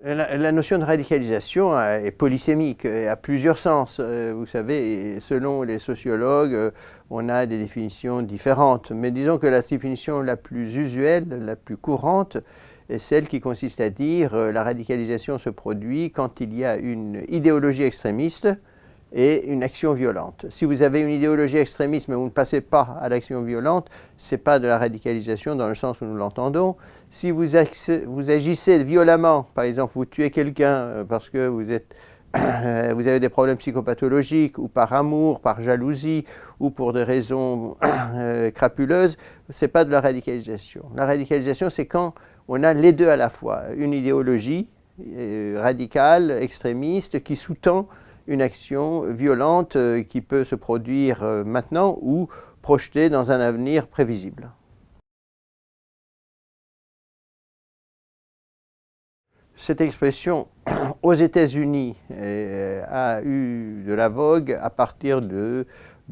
La notion de radicalisation est polysémique, a plusieurs sens. Vous savez, selon les sociologues, on a des définitions différentes. Mais disons que la définition la plus usuelle, la plus courante, est celle qui consiste à dire la radicalisation se produit quand il y a une idéologie extrémiste et une action violente. Si vous avez une idéologie extrémiste mais vous ne passez pas à l'action violente, ce n'est pas de la radicalisation dans le sens où nous l'entendons. Si vous agissez violemment, par exemple vous tuez quelqu'un parce que vous avez des problèmes psychopathologiques ou par amour, par jalousie ou pour des raisons crapuleuses, ce n'est pas de la radicalisation. La radicalisation, c'est quand on a les deux à la fois, une idéologie radicale, extrémiste, qui sous-tend une action violente qui peut se produire maintenant ou projetée dans un avenir prévisible. Cette expression aux États-Unis a eu de la vogue à partir du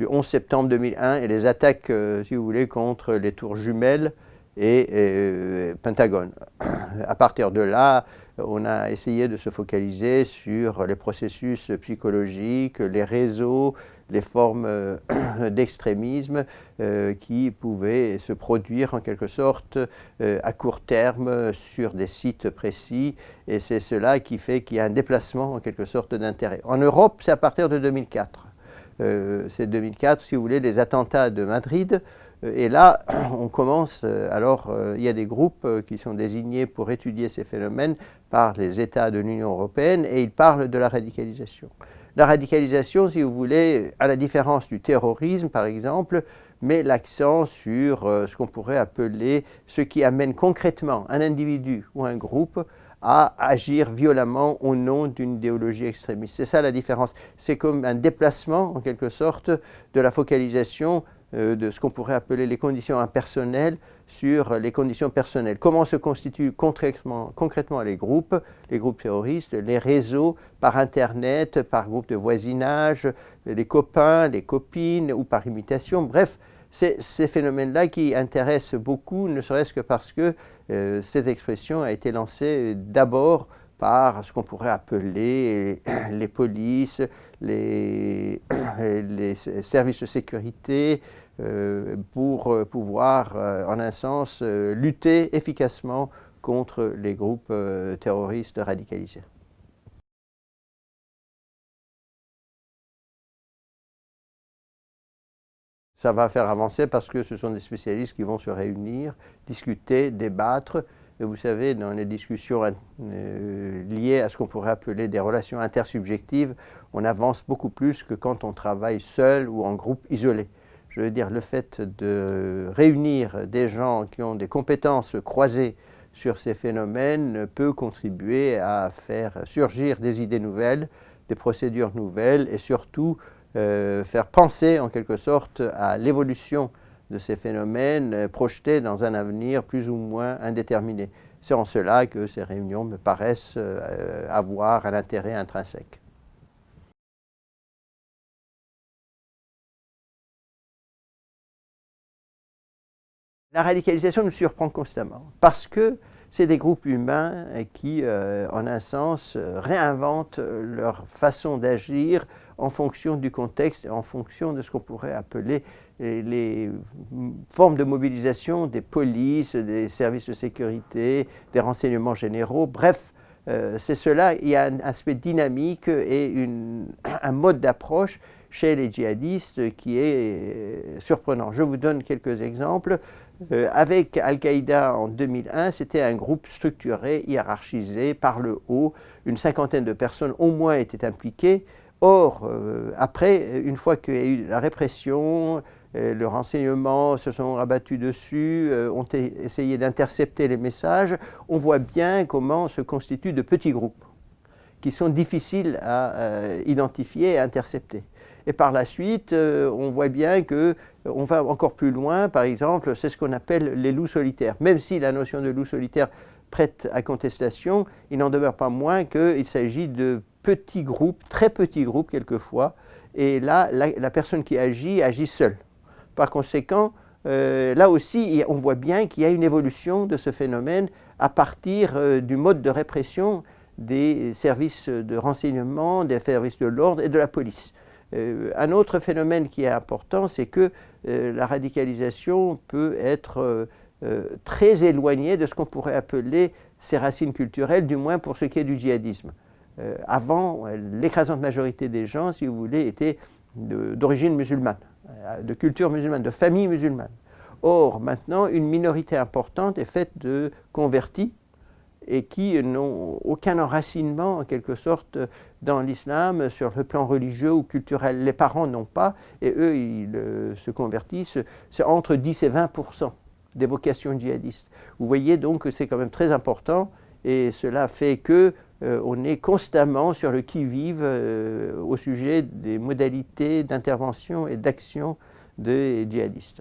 11 septembre 2001 et les attaques, si vous voulez, contre les tours jumelles et Pentagone. À partir de là, on a essayé de se focaliser sur les processus psychologiques, les réseaux, les formes d'extrémisme qui pouvaient se produire en quelque sorte à court terme sur des sites précis. Et c'est cela qui fait qu'il y a un déplacement en quelque sorte d'intérêt. En Europe, c'est à partir de 2004. C'est 2004, si vous voulez, les attentats de Madrid. Et là, on commence, il y a des groupes qui sont désignés pour étudier ces phénomènes par les États de l'Union européenne et ils parlent de la radicalisation. La radicalisation, si vous voulez, à la différence du terrorisme par exemple, met l'accent sur ce qu'on pourrait appeler ce qui amène concrètement un individu ou un groupe à agir violemment au nom d'une idéologie extrémiste. C'est ça la différence. C'est comme un déplacement en quelque sorte de la focalisation de ce qu'on pourrait appeler les conditions impersonnelles sur les conditions personnelles. Comment se constituent concrètement les groupes terroristes, les réseaux par Internet, par groupe de voisinage, les copains, les copines ou par imitation. Bref, c'est ces phénomènes-là qui intéressent beaucoup, ne serait-ce que parce que cette expression a été lancée d'abord par ce qu'on pourrait appeler les polices, les services de sécurité, pour pouvoir, en un sens, lutter efficacement contre les groupes terroristes radicalisés. Ça va faire avancer parce que ce sont des spécialistes qui vont se réunir, discuter, débattre. Et vous savez, dans les discussions liées à ce qu'on pourrait appeler des relations intersubjectives, on avance beaucoup plus que quand on travaille seul ou en groupe isolé. Je veux dire, le fait de réunir des gens qui ont des compétences croisées sur ces phénomènes peut contribuer à faire surgir des idées nouvelles, des procédures nouvelles et surtout faire penser en quelque sorte à l'évolution de ces phénomènes projetés dans un avenir plus ou moins indéterminé. C'est en cela que ces réunions me paraissent avoir un intérêt intrinsèque. La radicalisation nous surprend constamment parce que c'est des groupes humains qui, en un sens, réinventent leur façon d'agir en fonction du contexte et en fonction de ce qu'on pourrait appeler les formes de mobilisation des polices, des services de sécurité, des renseignements généraux. Bref, c'est cela, il y a un aspect dynamique et un mode d'approche chez les djihadistes qui est surprenant. Je vous donne quelques exemples. Avec Al-Qaïda en 2001, c'était un groupe structuré, hiérarchisé, par le haut. Une cinquantaine de personnes au moins étaient impliquées. Or, après, une fois qu'il y a eu la répression, le renseignement se sont rabattus dessus, ont essayé d'intercepter les messages, on voit bien comment se constituent de petits groupes qui sont difficiles à identifier et intercepter. Et par la suite, on voit bien qu'on va encore plus loin. Par exemple, c'est ce qu'on appelle les loups solitaires. Même si la notion de loup solitaire prête à contestation, il n'en demeure pas moins qu'il s'agit de petits groupes, très petits groupes quelquefois. Et là, la personne qui agit seule. Par conséquent, là aussi, on voit bien qu'il y a une évolution de ce phénomène à partir du mode de répression des services de renseignement, des services de l'ordre et de la police. Un autre phénomène qui est important, c'est que la radicalisation peut être très éloignée de ce qu'on pourrait appeler ses racines culturelles, du moins pour ce qui est du djihadisme. Avant, l'écrasante majorité des gens, si vous voulez, étaient d'origine musulmane, de culture musulmane, de famille musulmane. Or, maintenant, une minorité importante est faite de convertis et qui n'ont aucun enracinement, en quelque sorte, dans l'islam, sur le plan religieux ou culturel. Les parents n'ont pas, et eux, ils se convertissent. C'est entre 10 et 20% des vocations djihadistes. Vous voyez donc que c'est quand même très important, et cela fait que on est constamment sur le qui-vive au sujet des modalités d'intervention et d'action des djihadistes.